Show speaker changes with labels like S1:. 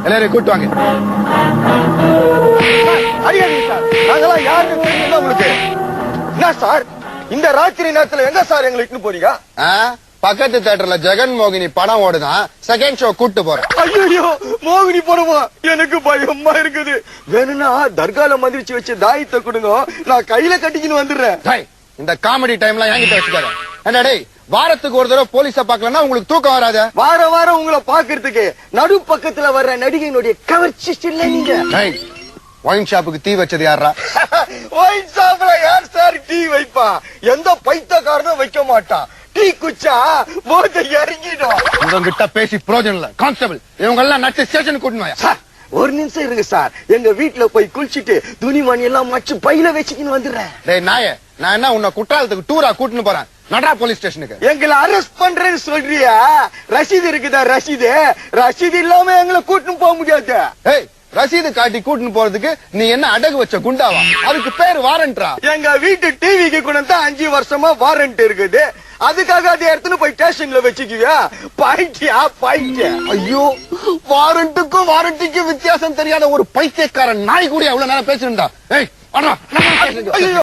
S1: எல்லாரையும் கூட்டு வாங்க.
S2: அடியாதீங்க சார், நாங்கெல்லாம் யாருன்னு தெரியுங்களா உங்களுக்கு? என்ன சார் இந்த ராத்திரி நேரத்துல எங்க சார் எங்களை இட்டுன்னு போறீங்க?
S1: பக்கத்து தியேட்டர்ல ஜெகன் மோகினி படம் ஓடுதான், செகண்ட் ஷோ கூட்டு போறேன்.
S2: ஐயோ மோகினி போறவா, எனக்கு பயமா இருக்குது. வேணும்னா தர்கால மந்திரிச்சு வச்ச தாயத்தை கொடுங்க, நான் கையில கட்டிக்கின்னு வந்துடுறேன்.
S1: இந்த காமெடி டைம்ல என்கிட்ட வச்சுக்காத. என்ன டேய், வாரத்துக்கு ஒரு தடவை போலீஸ பாக்கலன்னா உங்களுக்கு தூக்கம் வராத?
S2: வாரம் உங்களை பாக்குறதுக்கு நடு பக்கத்துல வர்ற நடிகையினுடைய கவர்ச்சி இல்ல நீங்க.
S1: ஒயின் ஷாப்புக்கு தீ வச்சது யாரா?
S2: ஒயின் ஷாப்ல யார் சார் டீ வைப்பா? எந்த பைத்தியக்காரனும் வைக்க மாட்டான். டீ குச்சா போதை இறங்கிடும்.
S1: உங்ககிட்ட பேசி பிரோஜனம் இல்ல. கான்ஸ்டபிள், இவங்க எல்லாம் நட்டு ஸ்டேஷன் கூட்டினு வா.
S2: ஒரு நிமிஷம் இருங்க சார், எங்க வீட்டுல போய் குளிச்சிட்டு துணிமணி எல்லாம் மச்சு பையில வச்சுக்கின்னு வந்துடுறேன்.
S1: டேய் நாயே, நான் என்ன உன்னை குற்றாலத்துக்கு டூரா கூட்டின்னு போறேன்? நடரா போலீஸ் ஸ்டேஷனுக்கு.
S2: எங்களை அரெஸ்ட் பண்றேன்னு சொல்றியா? ரசீது இருக்குதா? ரசீது இல்லாம எங்களை கூட்டின்னு போக முடியாது.
S1: ஏய், ரசீது காட்டி கூட்டின்னு போறதுக்கு நீ என்ன அடகு வச்ச குண்டாவா? அதுக்கு பேர் வாரண்ட்ரா.
S2: எங்க வீட்டு டிவிக்கு கூட 5 வருஷமா வாரண்ட் இருக்குது. அதுக்காக அதை எடுத்துன்னு போய் ஸ்டேஷன்ல வச்சுக்குவியா? பாயிட்டியா?
S1: ஐயோ, வாரண்ட்டுக்கும் வாரண்டிக்கும் வித்தியாசம் தெரியாத ஒரு பைத்தியக்காரன் நாய் கூட அவ்வளவு நேரம் பேசிருந்தா. ஏய்,